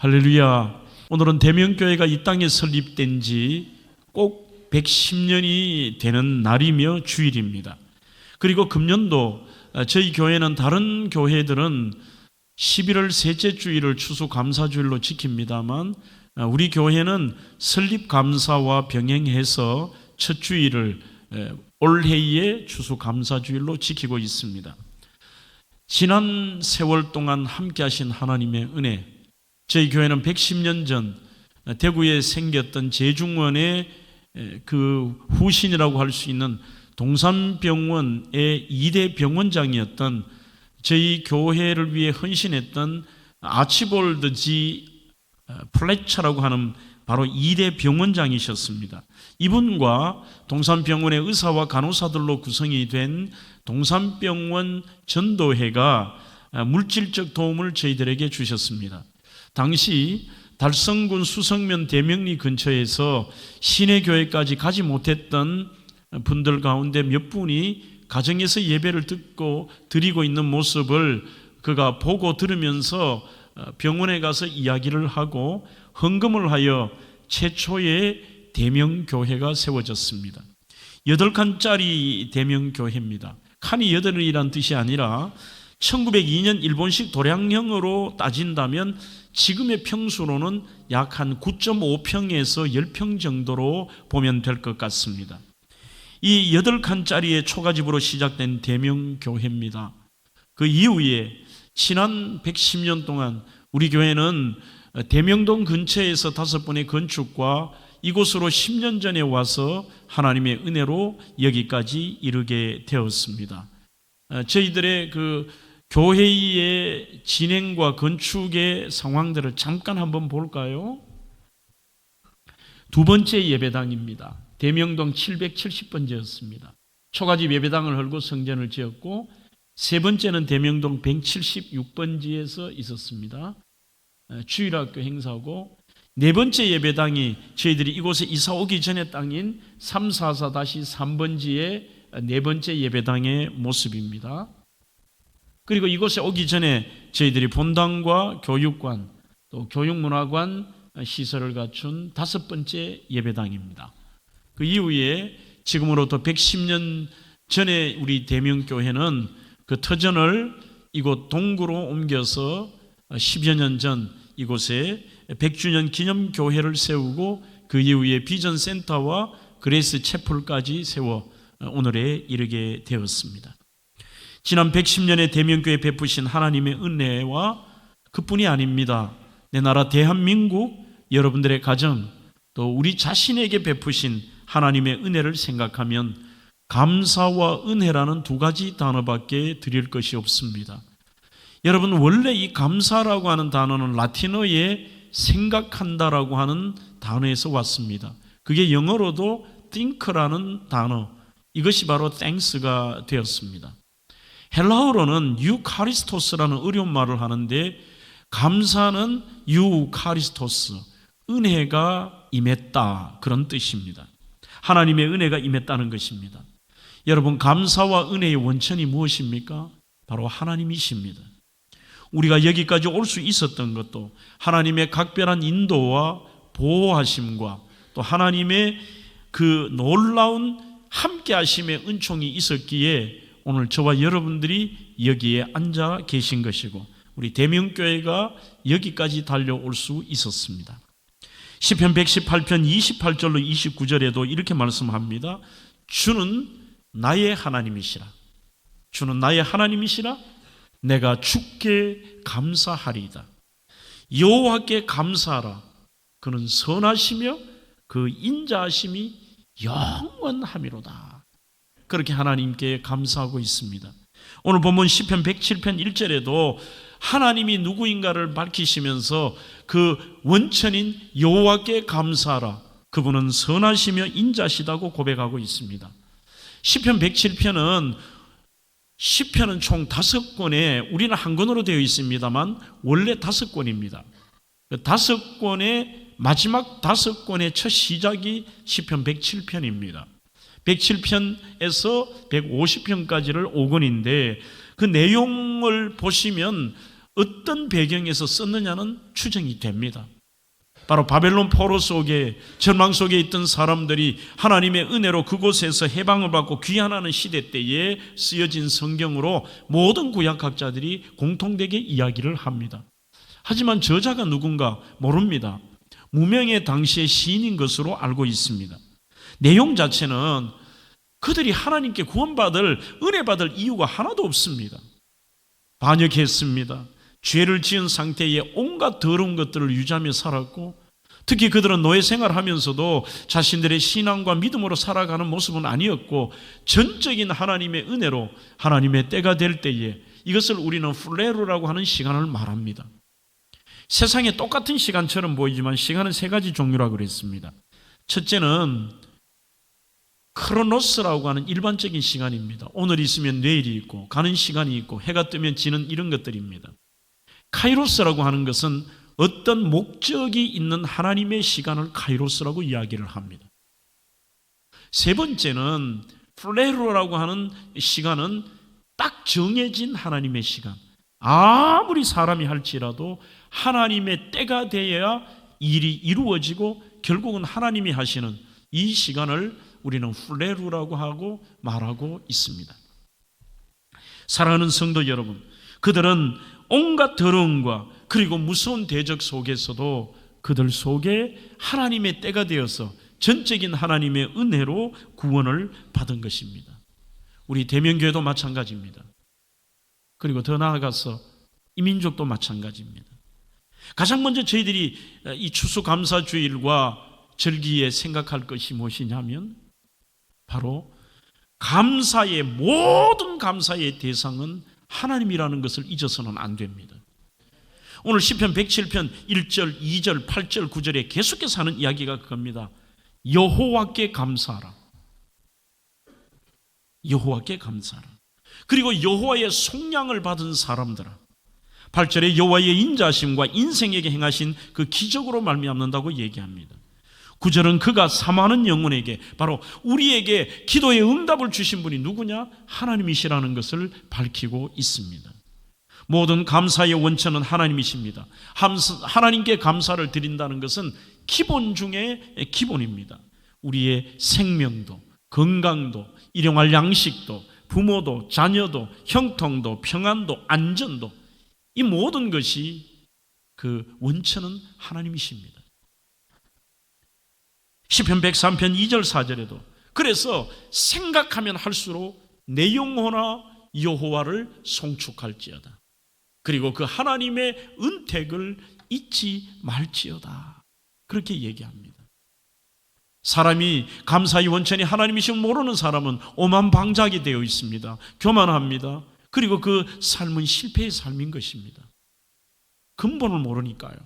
할렐루야. 오늘은 대명교회가 이 땅에 설립된 지 꼭 110년이 되는 날이며 주일입니다. 그리고 금년도 저희 교회는 다른 교회들은 11월 셋째 주일을 추수감사주일로 지킵니다만 우리 교회는 설립감사와 병행해서 첫 주일을 올해의 추수감사주일로 지키고 있습니다. 지난 세월 동안 함께 하신 하나님의 은혜, 저희 교회는 110년 전 대구에 생겼던 제중원의 그 후신이라고 할 수 있는 동산병원의 2대 병원장이었던 저희 교회를 위해 헌신했던 아치볼드 G 플래처라고 하는 바로 2대 병원장이셨습니다. 이분과 동산병원의 의사와 간호사들로 구성이 된 동산병원 전도회가 물질적 도움을 저희들에게 주셨습니다. 당시 달성군 수성면 대명리 근처에서 시내교회까지 가지 못했던 분들 가운데 몇 분이 가정에서 예배를 듣고 드리고 있는 모습을 그가 보고 들으면서 병원에 가서 이야기를 하고 헌금을 하여 최초의 대명교회가 세워졌습니다. 8칸짜리 대명교회입니다. 칸이 8이란 뜻이 아니라 1902년 일본식 도량형으로 따진다면 지금의 평수로는 약 한 9.5평에서 10평 정도로 보면 될 것 같습니다. 이 8칸짜리의 초가집으로 시작된 대명교회입니다. 그 이후에 지난 110년 동안 우리 교회는 대명동 근처에서 5번의 건축과 이곳으로 10년 전에 와서 하나님의 은혜로 여기까지 이르게 되었습니다. 저희들의 그 교회의 진행과 건축의 상황들을 잠깐 한번 볼까요? 두 번째 예배당입니다. 대명동 770번지였습니다. 초가집 예배당을 헐고 성전을 지었고, 세 번째는 대명동 176번지에서 있었습니다. 주일학교 행사고, 네 번째 예배당이 저희들이 이곳에 이사 오기 전의 땅인 344-3번지의 네 번째 예배당의 모습입니다. 그리고 이곳에 오기 전에 저희들이 본당과 교육관, 또 교육문화관 시설을 갖춘 5번째 예배당입니다. 그 이후에 지금으로부터 110년 전에 우리 대명교회는 그 터전을 이곳 동구로 옮겨서 10여 년 전 이곳에 100주년 기념교회를 세우고 그 이후에 비전센터와 그레이스 채플까지 세워 오늘에 이르게 되었습니다. 지난 110년의 대명교회 베푸신 하나님의 은혜와 그뿐이 아닙니다. 내 나라 대한민국, 여러분들의 가정, 또 우리 자신에게 베푸신 하나님의 은혜를 생각하면 감사와 은혜라는 두 가지 단어밖에 드릴 것이 없습니다. 여러분, 원래 이 감사라고 하는 단어는 라틴어의 생각한다라고 하는 단어에서 왔습니다. 그게 영어로도 think라는 단어, 이것이 바로 thanks가 되었습니다. 헬라어로는 유카리스토스라는 어려운 말을 하는데, 감사는 유카리스토스, 은혜가 임했다, 그런 뜻입니다. 하나님의 은혜가 임했다는 것입니다. 여러분, 감사와 은혜의 원천이 무엇입니까? 바로 하나님이십니다. 우리가 여기까지 올 수 있었던 것도 하나님의 각별한 인도와 보호하심과 또 하나님의 그 놀라운 함께하심의 은총이 있었기에 오늘 저와 여러분들이 여기에 앉아 계신 것이고, 우리 대명교회가 여기까지 달려올 수 있었습니다. 시편 118편 28절로 29절에도 이렇게 말씀합니다. 주는 나의 하나님이시라. 주는 나의 하나님이시라. 내가 주께 감사하리이다. 여호와께 감사하라. 그는 선하시며 그 인자하심이 영원하미로다. 그렇게 하나님께 감사하고 있습니다. 오늘 본문 시편 107편 1절에도 하나님이 누구인가를 밝히시면서 그 원천인 여호와께 감사하라. 그분은 선하시며 인자시다고 고백하고 있습니다. 시편 107편은 시편은 총 5권에, 우리는 한 권으로 되어 있습니다만 원래 5권입니다. 5권의 마지막 5권의 첫 시작이 시편 107편입니다. 107편에서 150편까지를 5권인데 그 내용을 보시면 어떤 배경에서 썼느냐는 추정이 됩니다. 바로 바벨론 포로 속에 절망 속에 있던 사람들이 하나님의 은혜로 그곳에서 해방을 받고 귀환하는 시대 때에 쓰여진 성경으로 모든 구약학자들이 공통되게 이야기를 합니다. 하지만 저자가 누군가 모릅니다. 무명의 당시의 시인인 것으로 알고 있습니다. 내용 자체는 그들이 하나님께 구원받을 은혜 받을 이유가 하나도 없습니다. 반역했습니다. 죄를 지은 상태에 온갖 더러운 것들을 유지하며 살았고, 특히 그들은 노예 생활하면서도 자신들의 신앙과 믿음으로 살아가는 모습은 아니었고, 전적인 하나님의 은혜로 하나님의 때가 될 때에 이것을 우리는 플레루라고 하는 시간을 말합니다. 세상에 똑같은 시간처럼 보이지만 시간은 세 가지 종류라고 그랬습니다. 첫째는 크로노스라고 하는 일반적인 시간입니다. 오늘 있으면 내일이 있고, 가는 시간이 있고, 해가 뜨면 지는 이런 것들입니다. 카이로스라고 하는 것은 어떤 목적이 있는 하나님의 시간을 카이로스라고 이야기를 합니다. 세 번째는 플레로라고 하는 시간은 딱 정해진 하나님의 시간. 아무리 사람이 할지라도 하나님의 때가 되어야 일이 이루어지고 결국은 하나님이 하시는 이 시간을 우리는 플레루라고 하고 말하고 있습니다. 사랑하는 성도 여러분, 그들은 온갖 더러움과 그리고 무서운 대적 속에서도 그들 속에 하나님의 때가 되어서 전적인 하나님의 은혜로 구원을 받은 것입니다. 우리 대면교회도 마찬가지입니다. 그리고 더 나아가서 이민족도 마찬가지입니다. 가장 먼저 저희들이 이 추수감사주일과 절기에 생각할 것이 무엇이냐면 바로 감사의 모든 감사의 대상은 하나님이라는 것을 잊어서는 안 됩니다. 오늘 시편 107편 1절, 2절, 8절, 9절에 계속해서 하는 이야기가 그겁니다. 여호와께 감사하라. 여호와께 감사하라. 그리고 여호와의 속량을 받은 사람들아, 8절에 여호와의 인자심과 인생에게 행하신 그 기적으로 말미암는다고 얘기합니다. 9절은 그가 사모하는 영혼에게, 바로 우리에게 기도의 응답을 주신 분이 누구냐? 하나님이시라는 것을 밝히고 있습니다. 모든 감사의 원천은 하나님이십니다. 하나님께 감사를 드린다는 것은 기본 중에 기본입니다. 우리의 생명도, 건강도, 일용할 양식도, 부모도, 자녀도, 형통도, 평안도, 안전도, 이 모든 것이 그 원천은 하나님이십니다. 시편 103편 2절 4절에도 그래서 생각하면 할수록 내 영혼아 여호와를 송축할지어다. 그리고 그 하나님의 은택을 잊지 말지어다. 그렇게 얘기합니다. 사람이 감사의 원천이 하나님이시면 모르는 사람은 오만방자하게 되어 있습니다. 교만합니다. 그리고 그 삶은 실패의 삶인 것입니다. 근본을 모르니까요.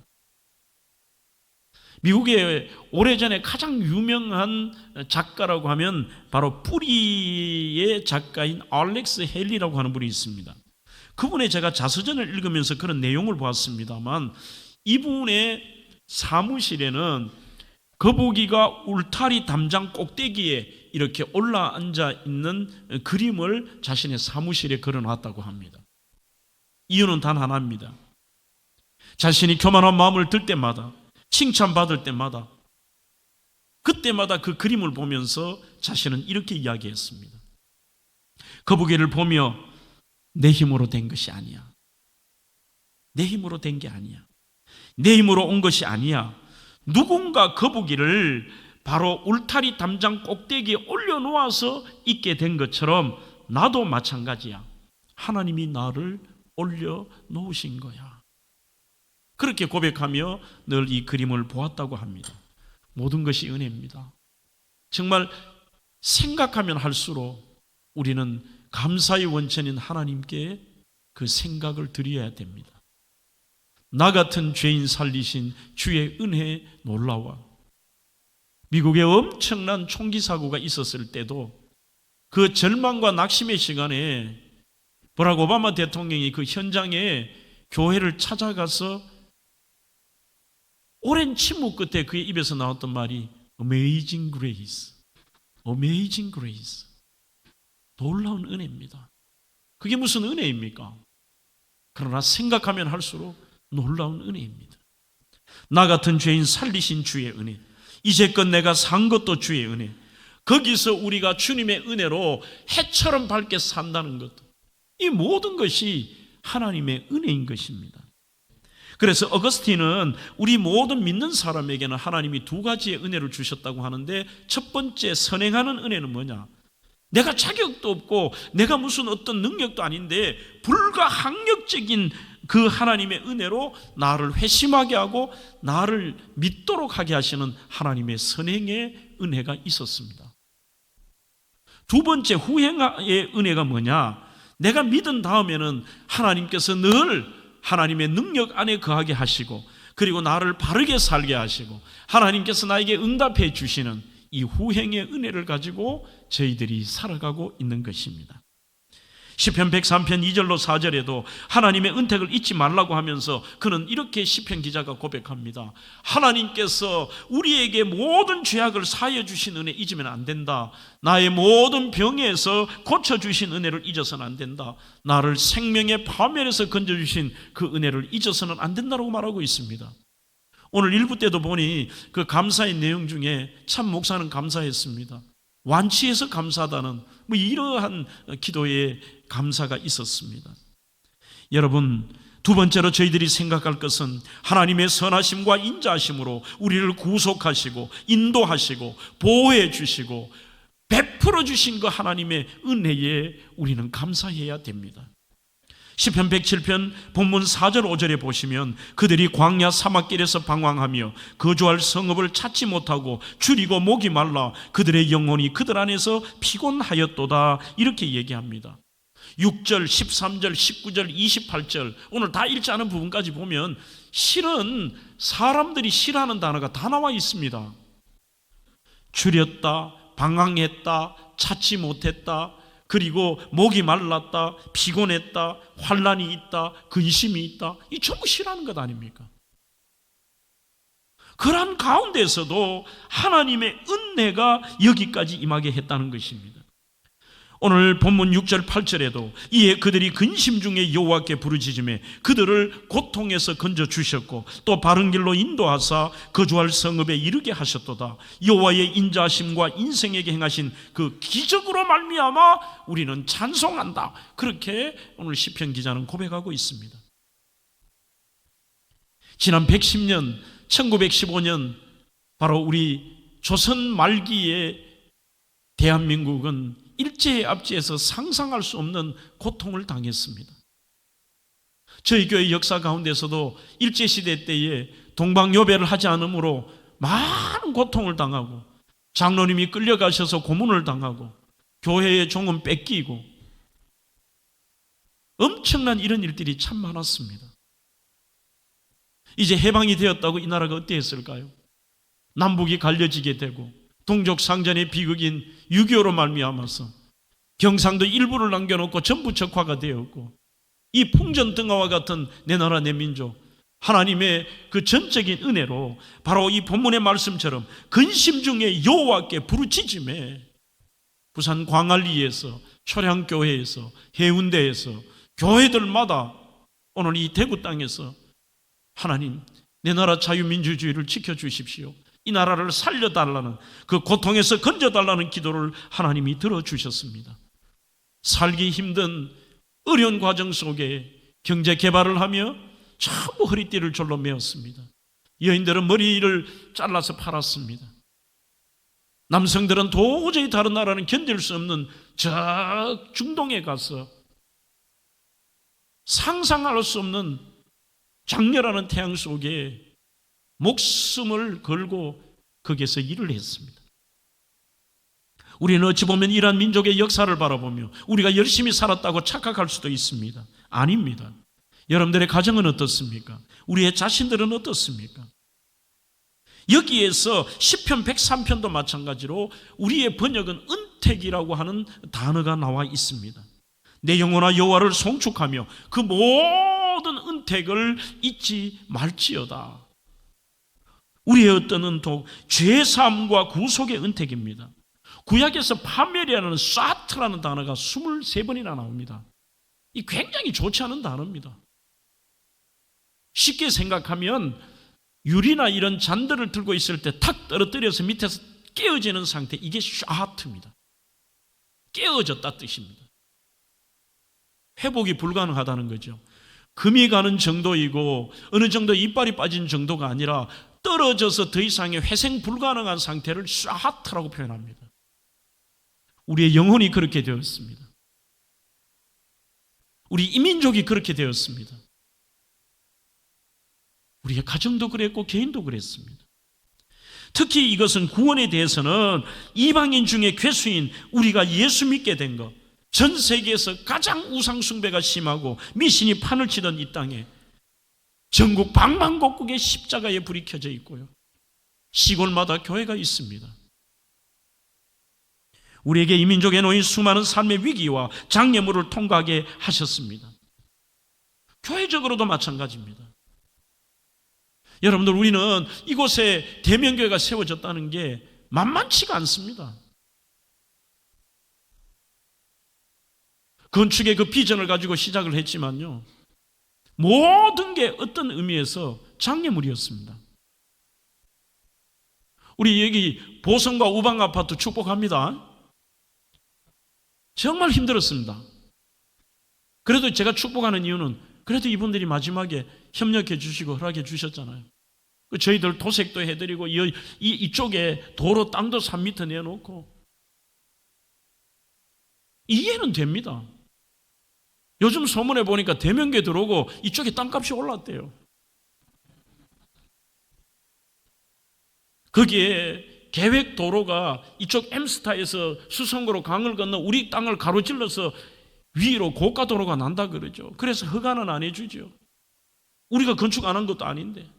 미국의 오래전에 가장 유명한 작가라고 하면 바로 뿌리의 작가인 알렉스 헨리라고 하는 분이 있습니다. 그분의 제가 자서전을 읽으면서 그런 내용을 보았습니다만, 이분의 사무실에는 거북이가 울타리 담장 꼭대기에 이렇게 올라앉아 있는 그림을 자신의 사무실에 걸어놨다고 합니다. 이유는 단 하나입니다. 자신이 교만한 마음을 들 때마다, 칭찬받을 때마다, 그때마다 그 그림을 보면서 자신은 이렇게 이야기했습니다. 거북이를 보며 내 힘으로 된 것이 아니야. 내 힘으로 된 게 아니야. 내 힘으로 온 것이 아니야. 누군가 거북이를 바로 울타리 담장 꼭대기에 올려놓아서 있게 된 것처럼 나도 마찬가지야. 하나님이 나를 올려놓으신 거야. 그렇게 고백하며 늘 이 그림을 보았다고 합니다. 모든 것이 은혜입니다. 정말 생각하면 할수록 우리는 감사의 원천인 하나님께 그 생각을 드려야 됩니다. 나 같은 죄인 살리신 주의 은혜에 놀라워. 미국에 엄청난 총기 사고가 있었을 때도 그 절망과 낙심의 시간에 버락 오바마 대통령이 그 현장에 교회를 찾아가서 오랜 침묵 끝에 그의 입에서 나왔던 말이 Amazing Grace, Amazing Grace. 놀라운 은혜입니다. 그게 무슨 은혜입니까? 그러나 생각하면 할수록 놀라운 은혜입니다. 나 같은 죄인 살리신 주의 은혜, 이제껏 내가 산 것도 주의 은혜, 거기서 우리가 주님의 은혜로 해처럼 밝게 산다는 것, 이 모든 것이 하나님의 은혜인 것입니다. 그래서 어거스틴은 우리 모든 믿는 사람에게는 하나님이 두 가지의 은혜를 주셨다고 하는데, 첫 번째 선행하는 은혜는 뭐냐? 내가 자격도 없고 내가 무슨 어떤 능력도 아닌데 불가항력적인 그 하나님의 은혜로 나를 회심하게 하고 나를 믿도록 하게 하시는 하나님의 선행의 은혜가 있었습니다. 두 번째 후행의 은혜가 뭐냐? 내가 믿은 다음에는 하나님께서 늘 하나님의 능력 안에 거하게 하시고, 그리고 나를 바르게 살게 하시고 하나님께서 나에게 응답해 주시는 이 후행의 은혜를 가지고 저희들이 살아가고 있는 것입니다. 시편 103편 2절로 4절에도 하나님의 은택을 잊지 말라고 하면서 그는 이렇게 시편 기자가 고백합니다. 하나님께서 우리에게 모든 죄악을 사하여 주신 은혜 잊으면 안 된다. 나의 모든 병에서 고쳐주신 은혜를 잊어서는 안 된다. 나를 생명의 파멸에서 건져주신 그 은혜를 잊어서는 안 된다고 말하고 있습니다. 오늘 일부 때도 보니 그 감사의 내용 중에 참 목사는 감사했습니다. 완치해서 감사하다는 이러한 기도의 감사가 있었습니다. 여러분, 두 번째로 저희들이 생각할 것은 하나님의 선하심과 인자하심으로 우리를 구속하시고 인도하시고 보호해 주시고 베풀어 주신 그 하나님의 은혜에 우리는 감사해야 됩니다. 시편 107편 본문 4절 5절에 보시면 그들이 광야 사막길에서 방황하며 거주할 성읍을 찾지 못하고 줄이고 목이 말라 그들의 영혼이 그들 안에서 피곤하였도다, 이렇게 얘기합니다. 6절, 13절, 19절, 28절 오늘 다 읽지 않은 부분까지 보면 실은 사람들이 싫어하는 단어가 다 나와 있습니다. 줄였다, 방황했다, 찾지 못했다, 그리고 목이 말랐다, 피곤했다, 환난이 있다, 근심이 있다, 이 전부 싫어하는 것 아닙니까? 그런 가운데서도 하나님의 은혜가 여기까지 임하게 했다는 것입니다. 오늘 본문 6절 8절에도 이에 그들이 근심 중에 여호와께 부르짖으매 그들을 고통에서 건져 주셨고 또 바른 길로 인도하사 거주할 성읍에 이르게 하셨도다. 여호와의 인자하심과 인생에게 행하신 그 기적으로 말미암아 우리는 찬송한다. 그렇게 오늘 시편 기자는 고백하고 있습니다. 지난 110년 1915년 바로 우리 조선 말기에 대한민국은 일제의 압제에서 상상할 수 없는 고통을 당했습니다. 저희 교회 역사 가운데서도 일제시대 때에 동방요배를 하지 않으므로 많은 고통을 당하고 장로님이 끌려가셔서 고문을 당하고 교회의 종은 뺏기고 엄청난 이런 일들이 참 많았습니다. 이제 해방이 되었다고 이 나라가 어땠을까요? 남북이 갈려지게 되고 동족 상전의 비극인 6.25로 말미암아서 경상도 일부를 남겨놓고 전부 적화가 되었고 이 풍전등화와 같은 내 나라 내 민족 하나님의 그 전적인 은혜로 바로 이 본문의 말씀처럼 근심 중에 여호와께 부르짖음에 부산 광안리에서 초량교회에서 해운대에서 교회들마다 오늘 이 대구 땅에서 하나님 내 나라 자유민주주의를 지켜주십시오, 이 나라를 살려달라는 그 고통에서 건져달라는 기도를 하나님이 들어주셨습니다. 살기 힘든 어려운 과정 속에 경제 개발을 하며 전부 허리띠를 졸로 메었습니다. 여인들은 머리를 잘라서 팔았습니다. 남성들은 도저히 다른 나라는 견딜 수 없는 저 중동에 가서 상상할 수 없는 장렬하는 태양 속에 목숨을 걸고 거기에서 일을 했습니다. 우리는 어찌 보면 이러한 민족의 역사를 바라보며 우리가 열심히 살았다고 착각할 수도 있습니다. 아닙니다. 여러분들의 가정은 어떻습니까? 우리의 자신들은 어떻습니까? 여기에서 시편 103편도 마찬가지로 우리의 번역은 은택이라고 하는 단어가 나와 있습니다. 내 영혼아 여호와를 송축하며 그 모든 은택을 잊지 말지어다. 우리의 어떤 은택, 죄사함과 구속의 은택입니다. 구약에서 파멸이라는 사트라는 단어가 23번이나 나옵니다. 이 굉장히 좋지 않은 단어입니다. 쉽게 생각하면 유리나 이런 잔들을 들고 있을 때 탁 떨어뜨려서 밑에서 깨어지는 상태, 이게 샤트입니다. 깨어졌다 뜻입니다. 회복이 불가능하다는 거죠. 금이 가는 정도이고 어느 정도 이빨이 빠진 정도가 아니라 떨어져서 더 이상의 회생 불가능한 상태를 샤트라고 표현합니다. 우리의 영혼이 그렇게 되었습니다. 우리 이민족이 그렇게 되었습니다. 우리의 가정도 그랬고 개인도 그랬습니다. 특히 이것은 구원에 대해서는 이방인 중에 괴수인 우리가 예수 믿게 된 것, 전 세계에서 가장 우상 숭배가 심하고 미신이 판을 치던 이 땅에 전국 방방곡곡에 십자가의 불이 켜져 있고요, 시골마다 교회가 있습니다. 우리에게 이민족에 놓인 수많은 삶의 위기와 장애물을 통과하게 하셨습니다. 교회적으로도 마찬가지입니다. 여러분들, 우리는 이곳에 대면교회가 세워졌다는 게 만만치가 않습니다. 건축의 그 비전을 가지고 시작을 했지만요, 모든 게 어떤 의미에서 장애물이었습니다. 우리 여기 보성과 우방 아파트 축복합니다. 정말 힘들었습니다. 그래도 제가 축복하는 이유는 그래도 이분들이 마지막에 협력해 주시고 허락해 주셨잖아요. 저희들 도색도 해드리고 이쪽에 도로 땅도 3m 내놓고 이해는 됩니다. 요즘 소문에 보니까 대면교회 들어오고 이쪽에 땅값이 올랐대요. 거기에 계획 도로가 이쪽 M스타에서 수성구로 강을 건너 우리 땅을 가로질러서 위로 고가 도로가 난다 그러죠. 그래서 허가는 안 해주죠. 우리가 건축 안 한 것도 아닌데.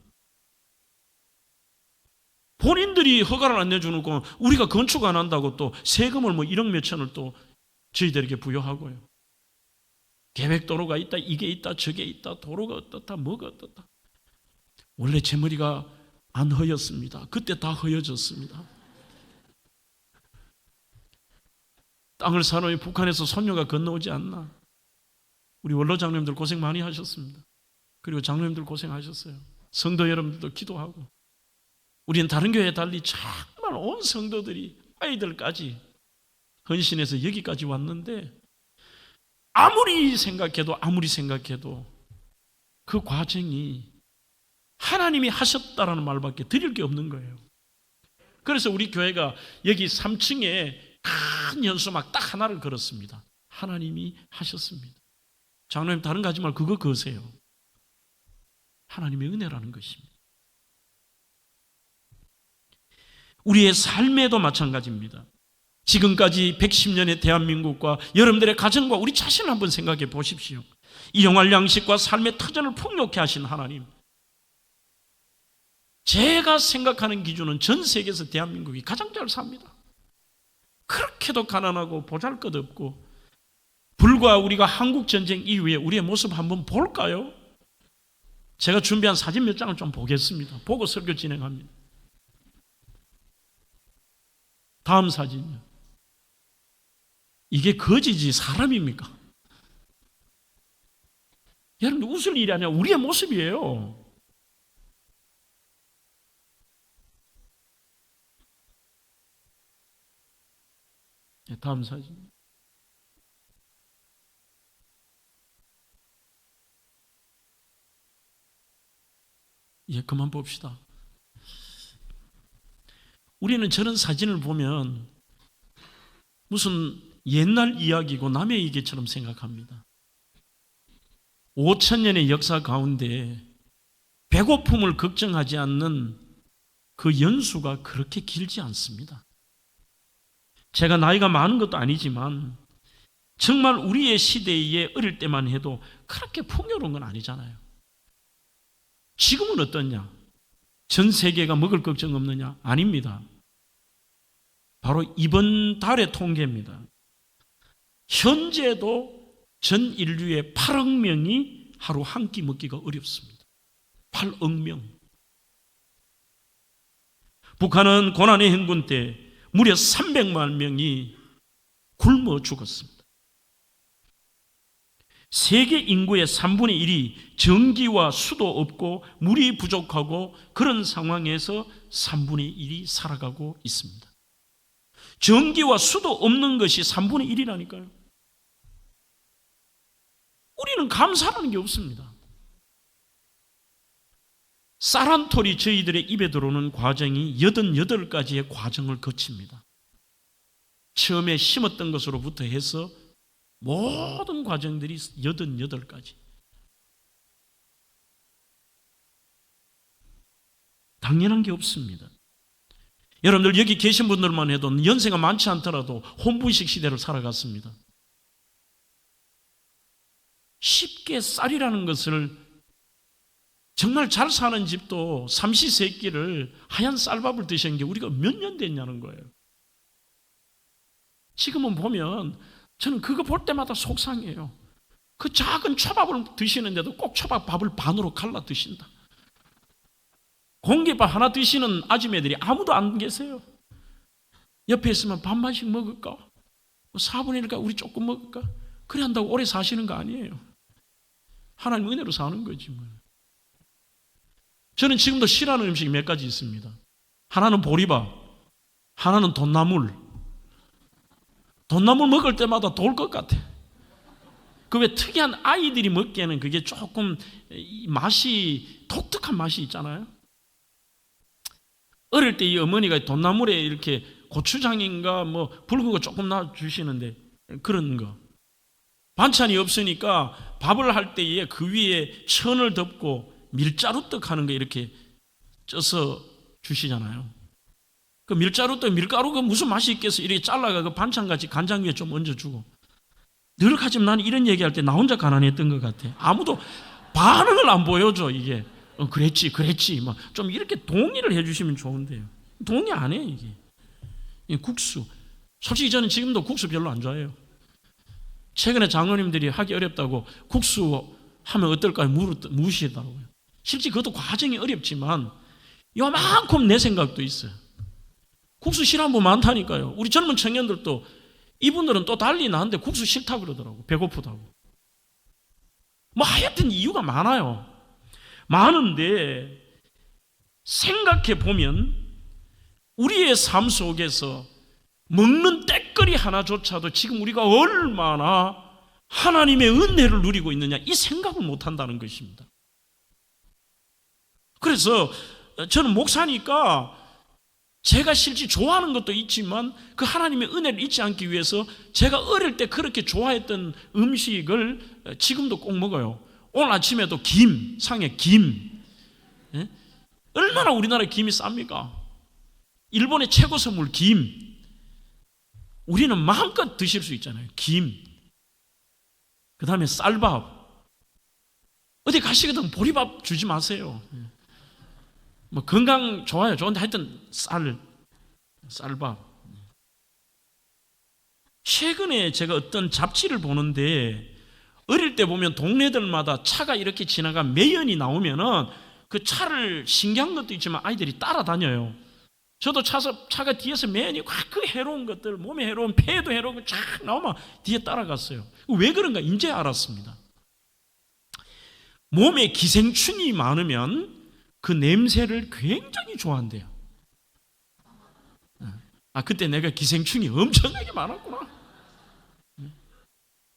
본인들이 허가를 안 내주는 거 우리가 건축 안 한다고 또 세금을 뭐 1억 몇천을 또 저희들에게 부여하고요. 계획도로가 있다, 이게 있다, 저게 있다, 도로가 어떻다, 뭐가 어떻다. 원래 제 머리가 안 허였습니다. 그때 다 허여졌습니다. 땅을 사놓으니 북한에서 손녀가 건너오지 않나. 우리 원로 장로님들 고생 많이 하셨습니다. 그리고 장로님들 고생하셨어요. 성도 여러분들도 기도하고. 우리는 다른 교회에 달리 정말 온 성도들이 아이들까지 헌신해서 여기까지 왔는데 아무리 생각해도 그 과정이 하나님이 하셨다라는 말밖에 드릴 게 없는 거예요. 그래서 우리 교회가 여기 3층에 큰 현수막 딱 하나를 걸었습니다. 하나님이 하셨습니다. 장로님 다른 거 하지 말고 그거 거세요. 하나님의 은혜라는 것입니다. 우리의 삶에도 마찬가지입니다. 지금까지 110년의 대한민국과 여러분들의 가정과 우리 자신을 한번 생각해 보십시오. 이 영할 양식과 삶의 터전을 풍요케 하신 하나님, 제가 생각하는 기준은 전 세계에서 대한민국이 가장 잘 삽니다. 그렇게도 가난하고 보잘것없고, 불과 우리가 한국전쟁 이후에 우리의 모습 한번 볼까요? 제가 준비한 사진 몇 장을 좀 보겠습니다. 보고 설교 진행합니다. 다음 사진요. 이게 거지지 사람입니까? 여러분, 웃을 일이 아니라 우리의 모습이에요. 다음 사진. 그만 봅시다. 우리는 저런 사진을 보면 무슨 옛날 이야기고 남의 얘기처럼 생각합니다. 5,000년의 역사 가운데 배고픔을 걱정하지 않는 그 연수가 그렇게 길지 않습니다. 제가 나이가 많은 것도 아니지만 정말 우리의 시대에 어릴 때만 해도 그렇게 풍요로운 건 아니잖아요. 지금은 어떠냐? 전 세계가 먹을 걱정 없느냐? 아닙니다. 바로 이번 달의 통계입니다. 현재도 전 인류의 8억 명이 하루 한 끼 먹기가 어렵습니다. 8억 명. 북한은 고난의 행군 때 무려 300만 명이 굶어 죽었습니다. 세계 인구의 3분의 1이 전기와 수도 없고 물이 부족하고 그런 상황에서 3분의 1이 살아가고 있습니다. 전기와 수도 없는 것이 3분의 1이라니까요. 우리는 감사라는 게 없습니다. 쌀한톨이 저희들의 입에 들어오는 과정이 88가지의 과정을 거칩니다. 처음에 심었던 것으로부터 해서 모든 과정들이 88가지. 당연한 게 없습니다. 여러분들 여기 계신 분들만 해도 연세가 많지 않더라도 혼분식 시대를 살아갔습니다. 쉽게 쌀이라는 것을 정말 잘 사는 집도 삼시세끼를 하얀 쌀밥을 드시는 게 우리가 몇 년 됐냐는 거예요. 지금은 보면 저는 그거 볼 때마다 속상해요. 그 작은 초밥을 드시는데도 꼭 초밥밥을 반으로 갈라 드신다. 공깃밥 하나 드시는 아줌매들이 아무도 안 계세요. 옆에 있으면 반반씩 먹을까? 4분의 1일까? 우리 조금 먹을까? 그래 한다고 오래 사시는 거 아니에요. 하나님 은혜로 사는 거지 뭐. 저는 지금도 싫어하는 음식이 몇 가지 있습니다. 하나는 보리밥, 하나는 돈나물. 돈나물 먹을 때마다 돌 것 같아. 그 왜 특이한 아이들이 먹기에는 그게 조금 맛이 독특한 맛이 있잖아요. 어릴 때 이 어머니가 돈나물에 이렇게 고추장인가 뭐 붉은 거 조금 놔 주시는데 그런 거. 반찬이 없으니까 밥을 할 때에 그 위에 천을 덮고 밀자루떡 하는 거 이렇게 쪄서 주시잖아요. 그 밀자루떡 밀가루가 무슨 맛이 있겠어? 이렇게 잘라가 그 반찬같이 간장 위에 좀 얹어주고. 늘 하지만 나는 이런 얘기할 때 나 혼자 가난했던 것 같아. 아무도 반응을 안 보여줘 이게. 그랬지 막 좀 이렇게 동의를 해주시면 좋은데요. 동의 안 해 이게. 국수. 솔직히 저는 지금도 국수 별로 안 좋아해요. 최근에 장로님들이 하기 어렵다고 국수 하면 어떨까요? 물으시더라고요. 실제 그것도 과정이 어렵지만 요만큼 내 생각도 있어요. 국수 싫어하는 분 많다니까요. 우리 젊은 청년들도 이분들은 또 달리 나한테 국수 싫다고 그러더라고. 배고프다고. 뭐 하여튼 이유가 많아요. 많은데 생각해 보면 우리의 삶 속에서 먹는 때거리 하나조차도 지금 우리가 얼마나 하나님의 은혜를 누리고 있느냐 이 생각을 못 한다는 것입니다. 그래서 저는 목사니까 제가 실제 좋아하는 것도 있지만 그 하나님의 은혜를 잊지 않기 위해서 제가 어릴 때 그렇게 좋아했던 음식을 지금도 꼭 먹어요. 오늘 아침에도 김, 상에 김. 예? 얼마나 우리나라 김이 쌉니까? 일본의 최고 선물 김. 우리는 마음껏 드실 수 있잖아요. 김. 그 다음에 쌀밥. 어디 가시거든 보리밥 주지 마세요. 뭐 건강 좋아요. 좋은데 하여튼 쌀밥. 최근에 제가 어떤 잡지를 보는데 어릴 때 보면 동네들마다 차가 이렇게 지나가 매연이 나오면은 그 차를 신기한 것도 있지만 아이들이 따라다녀요. 저도 차가 뒤에서 매연이 확 그 해로운 것들, 몸에 해로운 폐에도 해로운 거 쫙 나오면 뒤에 따라갔어요. 왜 그런가 이제 알았습니다. 몸에 기생충이 많으면 그 냄새를 굉장히 좋아한대요. 그때 내가 기생충이 엄청나게 많았구나.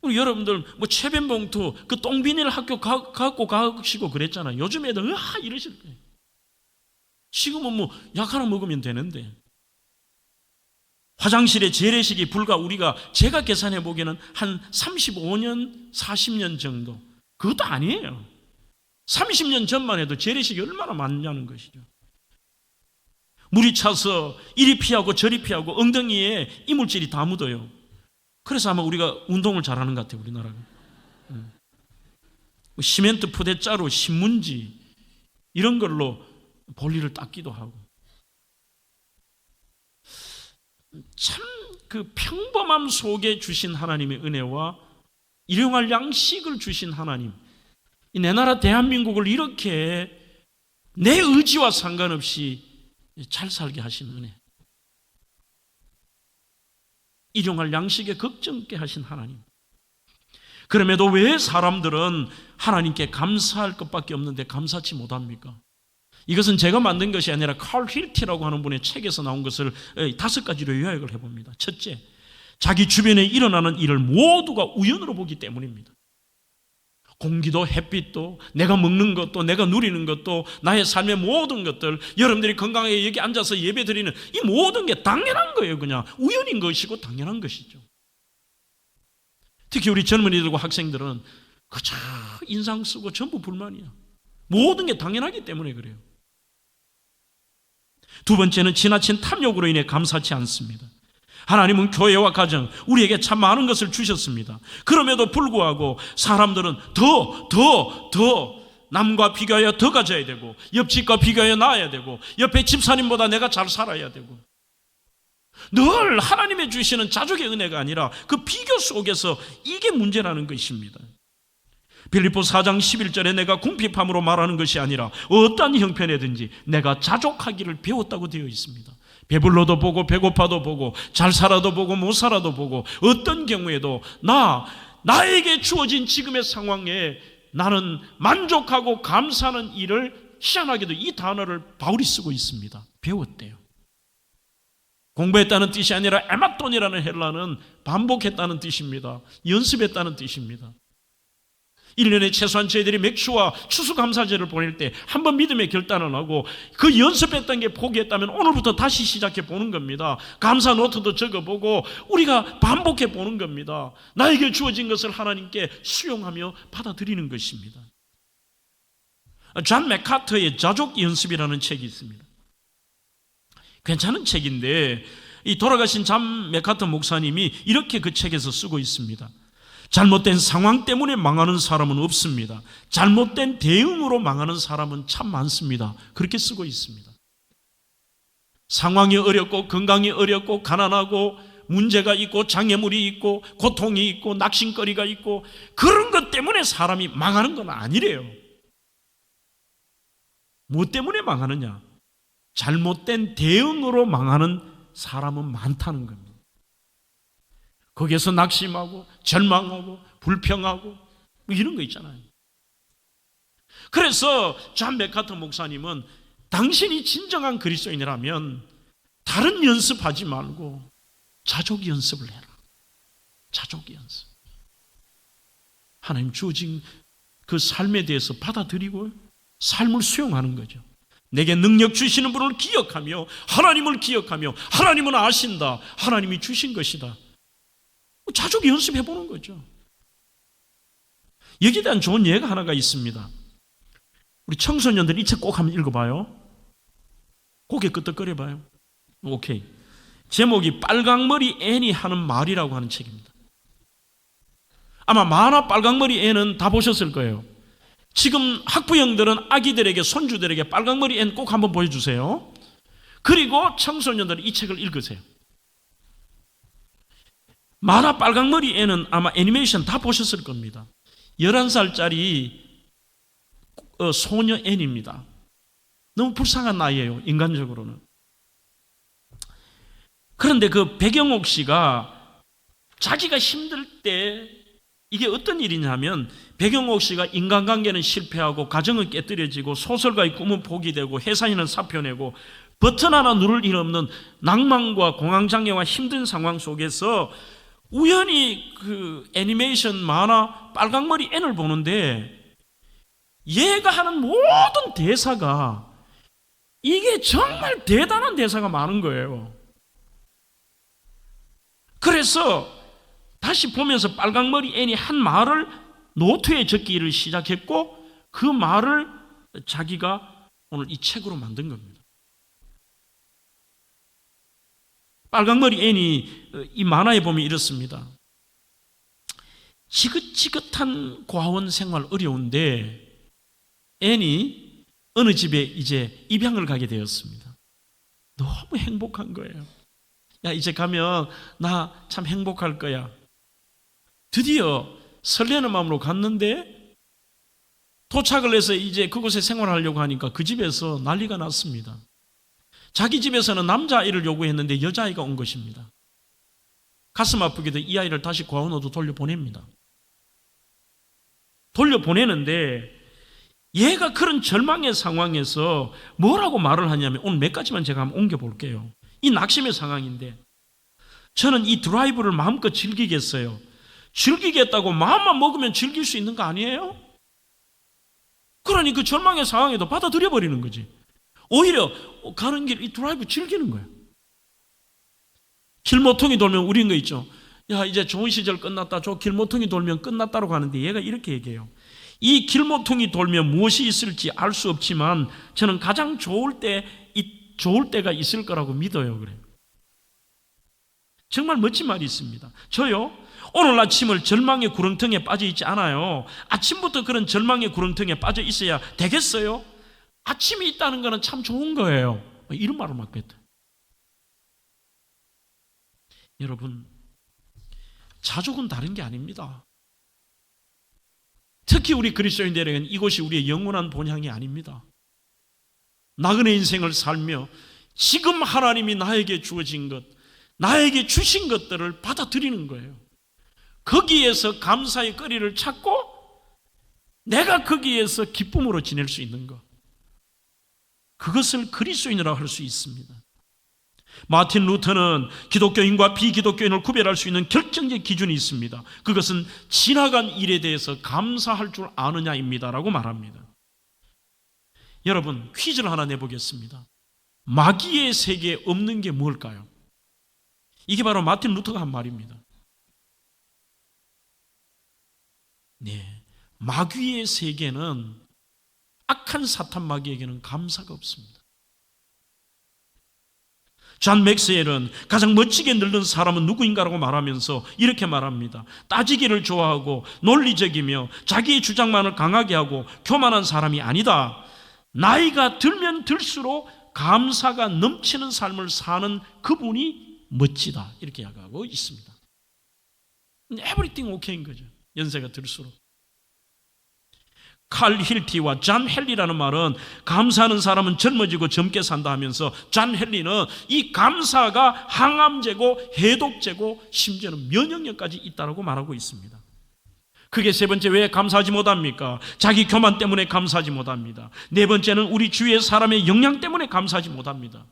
우리 여러분들 뭐 체변봉투 그 똥비닐 학교 갖고 가시고 그랬잖아요. 요즘 애들 이러실 거예요. 지금은 뭐 약 하나 먹으면 되는데. 화장실에 재래식이 불과 제가 계산해 보기에는 한 35년 40년 정도. 그것도 아니에요. 30년 전만 해도 재래식이 얼마나 많냐는 것이죠. 물이 차서 이리 피하고 저리 피하고 엉덩이에 이물질이 다 묻어요. 그래서 아마 우리가 운동을 잘하는 것 같아요. 우리나라가. 시멘트 포대자루, 신문지 이런 걸로 볼일을 닦기도 하고. 참 그 평범함 속에 주신 하나님의 은혜와 일용할 양식을 주신 하나님, 내 나라 대한민국을 이렇게 내 의지와 상관없이 잘 살게 하신 은혜, 일용할 양식에 걱정 없게 하신 하나님, 그럼에도 왜 사람들은 하나님께 감사할 것밖에 없는데 감사치 못합니까? 이것은 제가 만든 것이 아니라 칼 힐티라고 하는 분의 책에서 나온 것을 5가지로 요약을 해봅니다. 첫째, 자기 주변에 일어나는 일을 모두가 우연으로 보기 때문입니다. 공기도 햇빛도 내가 먹는 것도 내가 누리는 것도 나의 삶의 모든 것들, 여러분들이 건강하게 여기 앉아서 예배 드리는 이 모든 게 당연한 거예요. 그냥 우연인 것이고 당연한 것이죠. 특히 우리 젊은이들과 학생들은 그저 인상 쓰고 전부 불만이야. 모든 게 당연하기 때문에 그래요. 두 번째는 지나친 탐욕으로 인해 감사치 않습니다. 하나님은 교회와 가정, 우리에게 참 많은 것을 주셨습니다. 그럼에도 불구하고 사람들은 더 남과 비교하여 더 가져야 되고, 옆집과 비교하여 나아야 되고, 옆에 집사님보다 내가 잘 살아야 되고, 늘 하나님의 주시는 자족의 은혜가 아니라 그 비교 속에서 이게 문제라는 것입니다. 빌립보 4장 11절에 내가 궁핍함으로 말하는 것이 아니라 어떠한 형편에든지 내가 자족하기를 배웠다고 되어 있습니다. 배불러도 보고 배고파도 보고 잘 살아도 보고 못 살아도 보고 어떤 경우에도 나에게 주어진 지금의 상황에 나는 만족하고 감사하는 일을 희한하게도 이 단어를 바울이 쓰고 있습니다. 배웠대요. 공부했다는 뜻이 아니라 에마톤이라는 헬라는 반복했다는 뜻입니다. 연습했다는 뜻입니다. 1년에 최소한 저희들이 맥주와 추수감사제를 보낼 때 한 번 믿음의 결단을 하고 그 연습했던 게 포기했다면 오늘부터 다시 시작해 보는 겁니다. 감사 노트도 적어보고 우리가 반복해 보는 겁니다. 나에게 주어진 것을 하나님께 수용하며 받아들이는 것입니다. 존 맥카터의 자족 연습이라는 책이 있습니다. 괜찮은 책인데 이 돌아가신 존 맥카터 목사님이 이렇게 그 책에서 쓰고 있습니다. 잘못된 상황 때문에 망하는 사람은 없습니다. 잘못된 대응으로 망하는 사람은 참 많습니다. 그렇게 쓰고 있습니다. 상황이 어렵고 건강이 어렵고 가난하고 문제가 있고 장애물이 있고 고통이 있고 낙심거리가 있고 그런 것 때문에 사람이 망하는 건 아니래요. 뭐 때문에 망하느냐? 잘못된 대응으로 망하는 사람은 많다는 겁니다. 거기에서 낙심하고 절망하고 불평하고 뭐 이런 거 있잖아요. 그래서 존 맥카터 목사님은 당신이 진정한 그리스도인이라면 다른 연습하지 말고 자족 연습을 해라. 자족 연습. 하나님 주어진 그 삶에 대해서 받아들이고 삶을 수용하는 거죠. 내게 능력 주시는 분을 기억하며 하나님을 기억하며 하나님은 아신다. 하나님이 주신 것이다. 자족 연습해 보는 거죠. 여기에 대한 좋은 예가 하나가 있습니다. 우리 청소년들 이 책 꼭 한번 읽어봐요. 고개 끄덕거려봐요. 오케이. 제목이 빨강머리 앤이 하는 말이라고 하는 책입니다. 아마 만화 빨강머리 앤은 다 보셨을 거예요. 지금 학부형들은 아기들에게 손주들에게 빨강머리 앤 꼭 한번 보여주세요. 그리고 청소년들은 이 책을 읽으세요. 만화 빨강머리 애는 아마 애니메이션 다 보셨을 겁니다. 11살짜리 소녀 앤입니다. 너무 불쌍한 나이예요, 인간적으로는. 그런데 그 백영옥 씨가 자기가 힘들 때 이게 어떤 일이냐면 백영옥 씨가 인간관계는 실패하고 가정은 깨뜨려지고 소설가의 꿈은 포기되고 회사인은 사표내고 버튼 하나 누를 일 없는 낭만과 공황장애와 힘든 상황 속에서 우연히 그 애니메이션 만화 빨강머리 앤을 보는데 얘가 하는 모든 대사가 이게 정말 대단한 대사가 많은 거예요. 그래서 다시 보면서 빨강머리 앤이 한 말을 노트에 적기를 시작했고 그 말을 자기가 오늘 이 책으로 만든 겁니다. 빨강머리 앤이 이 만화에 보면 이렇습니다. 지긋지긋한 고아원 생활 어려운데 앤이 어느 집에 이제 입양을 가게 되었습니다. 너무 행복한 거예요. 야, 이제 가면 나 참 행복할 거야. 드디어 설레는 마음으로 갔는데 도착을 해서 이제 그곳에 생활하려고 하니까 그 집에서 난리가 났습니다. 자기 집에서는 남자아이를 요구했는데 여자아이가 온 것입니다. 가슴 아프게도 이 아이를 다시 고아원으로 돌려보냅니다. 돌려보내는데 얘가 그런 절망의 상황에서 뭐라고 말을 하냐면 오늘 몇 가지만 제가 한번 옮겨볼게요. 이 낙심의 상황인데 저는 이 드라이브를 마음껏 즐기겠어요. 즐기겠다고 마음만 먹으면 즐길 수 있는 거 아니에요? 그러니 그 절망의 상황에도 받아들여버리는 거지. 오히려 가는 길 이 드라이브 즐기는 거예요. 길모퉁이 돌면 우린 거 있죠. 야, 이제 좋은 시절 끝났다. 저 길모퉁이 돌면 끝났다고 하는데 얘가 이렇게 얘기해요. 이 길모퉁이 돌면 무엇이 있을지 알 수 없지만 저는 가장 좋을 때가 있을 거라고 믿어요. 그래요. 정말 멋진 말이 있습니다. 저요, 오늘 아침을 절망의 구렁텅이에 빠져 있지 않아요. 아침부터 그런 절망의 구렁텅이에 빠져 있어야 되겠어요? 아침이 있다는 거는 참 좋은 거예요. 이런 말을 막 뱉어요. 여러분, 자족은 다른 게 아닙니다. 특히 우리 그리스도인들에게는 이곳이 우리의 영원한 본향이 아닙니다. 나그네 인생을 살며 지금 하나님이 나에게 주어진 것, 나에게 주신 것들을 받아들이는 거예요. 거기에서 감사의 거리를 찾고 내가 거기에서 기쁨으로 지낼 수 있는 것, 그것을 그리스도인이라고 할 수 있습니다. 마틴 루터는 기독교인과 비기독교인을 구별할 수 있는 결정적 기준이 있습니다. 그것은 지나간 일에 대해서 감사할 줄 아느냐입니다라고 말합니다. 여러분, 퀴즈를 하나 내보겠습니다. 마귀의 세계에 없는 게 뭘까요? 이게 바로 마틴 루터가 한 말입니다. 네, 마귀의 세계는, 악한 사탄 마귀에게는 감사가 없습니다. 존 맥스웰은 가장 멋지게 늙은 사람은 누구인가라고 말하면서 이렇게 말합니다. 따지기를 좋아하고 논리적이며 자기의 주장만을 강하게 하고 교만한 사람이 아니다. 나이가 들면 들수록 감사가 넘치는 삶을 사는 그분이 멋지다. 이렇게 이야기하고 있습니다. Everything okay인 거죠. 연세가 들수록. 칼 힐티와 존 헨리라는 말은 감사하는 사람은 젊어지고 젊게 산다 하면서 존 헨리는 이 감사가 항암제고 해독제고 심지어는 면역력까지 있다고 말하고 있습니다. 그게 세 번째, 왜 감사하지 못합니까? 자기 교만 때문에 감사하지 못합니다. 네 번째는 우리 주위의 사람의 영향 때문에 감사하지 못합니다.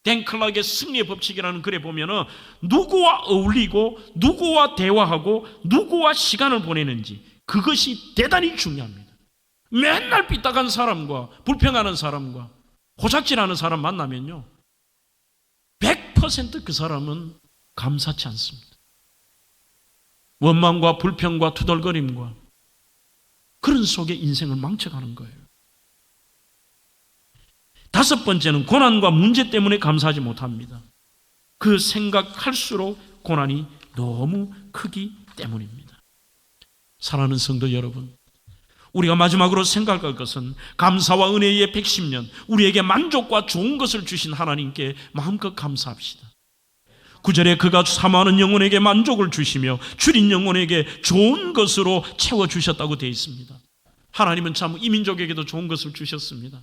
댄 클락의 승리의 법칙이라는 글에 보면은 누구와 어울리고 누구와 대화하고 누구와 시간을 보내는지, 그것이 대단히 중요합니다. 맨날 삐딱한 사람과 불평하는 사람과 호작질하는 사람 만나면요, 100% 그 사람은 감사치 않습니다. 원망과 불평과 투덜거림과 그런 속에 인생을 망쳐가는 거예요. 다섯 번째는 고난과 문제 때문에 감사하지 못합니다. 그 생각할수록 고난이 너무 크기 때문입니다. 사랑하는 성도 여러분, 우리가 마지막으로 생각할 것은 감사와 은혜의 110년, 우리에게 만족과 좋은 것을 주신 하나님께 마음껏 감사합시다. 9절에 그가 사모하는 영혼에게 만족을 주시며 줄인 영혼에게 좋은 것으로 채워주셨다고 되어 있습니다. 하나님은 참 이민족에게도 좋은 것을 주셨습니다.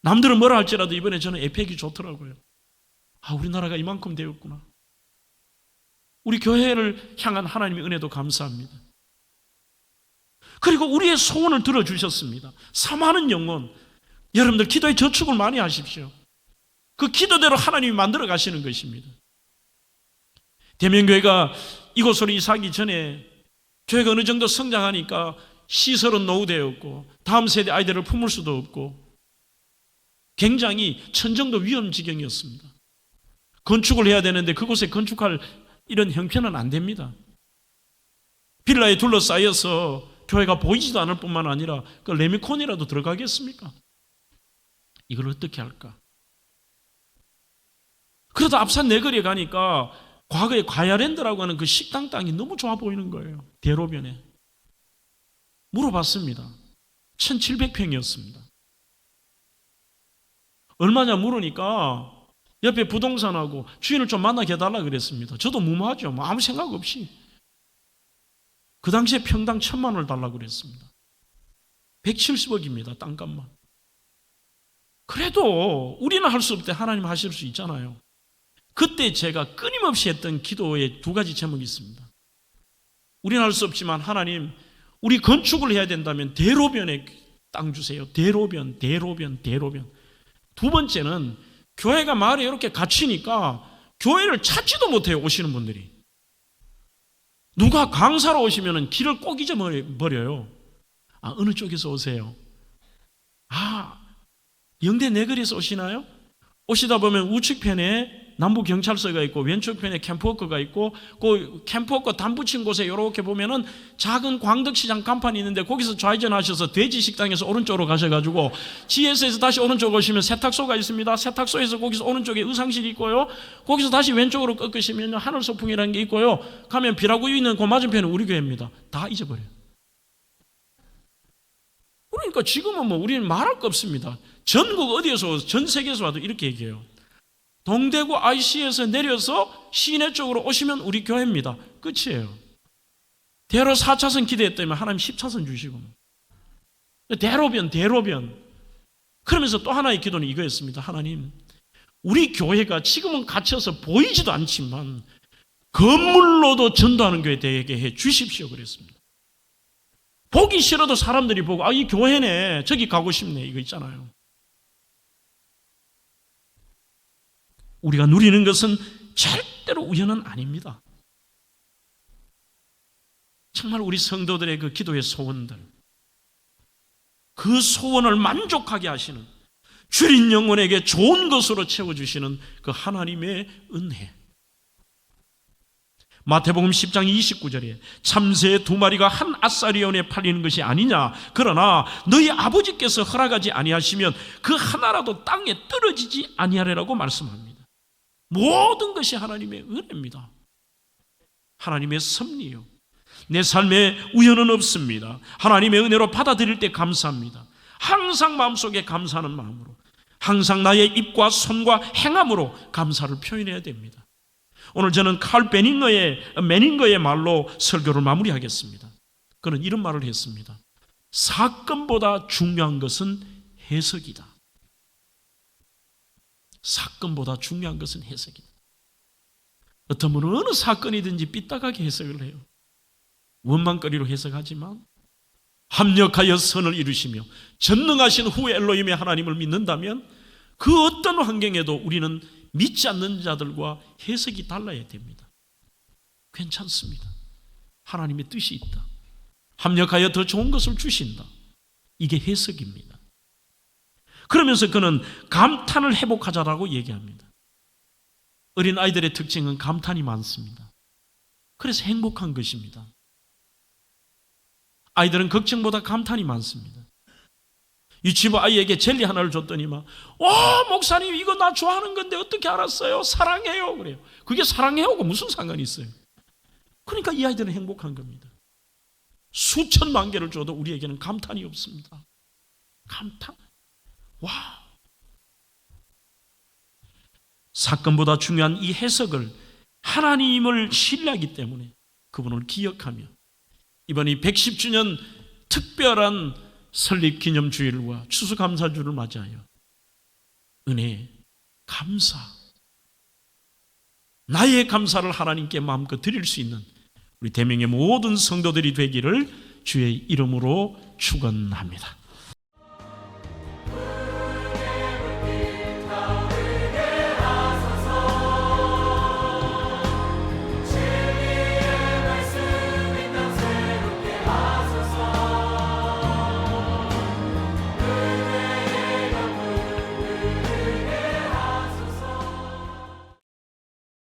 남들은 뭐라 할지라도 이번에 저는 에펙이 좋더라고요. 우리나라가 이만큼 되었구나. 우리 교회를 향한 하나님의 은혜도 감사합니다. 그리고 우리의 소원을 들어주셨습니다. 사모하는 영혼, 여러분들 기도에 저축을 많이 하십시오. 그 기도대로 하나님이 만들어 가시는 것입니다. 대면교회가 이곳으로 이사하기 전에 교회가 어느 정도 성장하니까 시설은 노후되었고 다음 세대 아이들을 품을 수도 없고 굉장히 천정도 위험 지경이었습니다. 건축을 해야 되는데 그곳에 건축할 이런 형편은 안 됩니다. 빌라에 둘러싸여서 교회가 보이지도 않을 뿐만 아니라 그 레미콘이라도 들어가겠습니까? 이걸 어떻게 할까? 그러다 앞산 내거리에 가니까 과거에 과야랜드라고 하는 그 식당 땅이 너무 좋아 보이는 거예요. 대로변에. 물어봤습니다. 1700평이었습니다. 얼마냐 물으니까 옆에 부동산하고 주인을 좀 만나게 해달라 그랬습니다. 저도 무모하죠. 아무 생각 없이. 그 당시에 평당 1000만 원을 달라고 그랬습니다. 170억입니다. 땅값만. 그래도 우리는 할 수 없대 하나님 하실 수 있잖아요. 그때 제가 끊임없이 했던 기도에 두 가지 제목이 있습니다. 우리는 할 수 없지만 하나님, 우리 건축을 해야 된다면 대로변에 땅 주세요. 대로변. 두 번째는 교회가 마을에 이렇게 갇히니까 교회를 찾지도 못해요, 오시는 분들이. 누가 강사로 오시면 길을 꼭 잊어버려요. 어느 쪽에서 오세요? 영대 내거리에서 오시나요? 오시다 보면 우측편에 남부경찰서가 있고 왼쪽편에 캠프워크가 있고 그 캠프워크 단붙인 곳에 이렇게 보면은 작은 광덕시장 간판이 있는데 거기서 좌회전하셔서 돼지식당에서 오른쪽으로 가셔가지고 GS에서 다시 오른쪽 오시면 세탁소가 있습니다. 세탁소에서 거기서 오른쪽에 의상실이 있고요. 거기서 다시 왼쪽으로 꺾으시면 하늘소풍이라는 게 있고요. 가면 비라구유 있는 그 맞은편은 우리 교회입니다. 다 잊어버려요. 그러니까 지금은 우리는 말할 거 없습니다. 전국 어디에서 전 세계에서 와도 이렇게 얘기해요. 동대구 IC에서 내려서 시내 쪽으로 오시면 우리 교회입니다. 끝이에요. 대로 4차선 기대했다면 하나님 10차선 주시고. 대로변. 그러면서 또 하나의 기도는 이거였습니다. 하나님, 우리 교회가 지금은 갇혀서 보이지도 않지만 건물로도 전도하는 교회 되게 해 주십시오 그랬습니다. 보기 싫어도 사람들이 보고 이 교회네, 저기 가고 싶네, 이거 있잖아요. 우리가 누리는 것은 절대로 우연은 아닙니다. 정말 우리 성도들의 그 기도의 소원들, 그 소원을 만족하게 하시는, 줄인 영혼에게 좋은 것으로 채워주시는 그 하나님의 은혜. 마태복음 10장 29절에 참새 2마리가 한 아사리온에 팔리는 것이 아니냐, 그러나 너희 아버지께서 허락하지 아니하시면 그 하나라도 땅에 떨어지지 아니하리라고 말씀합니다. 모든 것이 하나님의 은혜입니다. 하나님의 섭리요. 내 삶에 우연은 없습니다. 하나님의 은혜로 받아들일 때 감사합니다. 항상 마음속에 감사하는 마음으로, 항상 나의 입과 손과 행함으로 감사를 표현해야 됩니다. 오늘 저는 칼 매닝거의 말로 설교를 마무리하겠습니다. 그는 이런 말을 했습니다. 사건보다 중요한 것은 해석이다. 사건보다 중요한 것은 해석이다. 어떤 분은 어느 사건이든지 삐딱하게 해석을 해요. 원망거리로 해석하지만 합력하여 선을 이루시며 전능하신 후 엘로힘의 하나님을 믿는다면 그 어떤 환경에도 우리는 믿지 않는 자들과 해석이 달라야 됩니다. 괜찮습니다. 하나님의 뜻이 있다. 합력하여 더 좋은 것을 주신다. 이게 해석입니다. 그러면서 그는 감탄을 회복하자라고 얘기합니다. 어린 아이들의 특징은 감탄이 많습니다. 그래서 행복한 것입니다. 아이들은 걱정보다 감탄이 많습니다. 유치부 아이에게 젤리 하나를 줬더니만 목사님 이거 나 좋아하는 건데 어떻게 알았어요? 사랑해요 그래요. 그게 사랑해요하고 무슨 상관이 있어요? 그러니까 이 아이들은 행복한 겁니다. 수천만 개를 줘도 우리에게는 감탄이 없습니다. 감탄. 와. 사건보다 중요한 이 해석을, 하나님을 신뢰하기 때문에 그분을 기억하며 이번이 110주년 특별한 설립기념주일과 추수감사주를 맞이하여 은혜, 감사, 나의 감사를 하나님께 마음껏 드릴 수 있는 우리 대명의 모든 성도들이 되기를 주의 이름으로 축원합니다.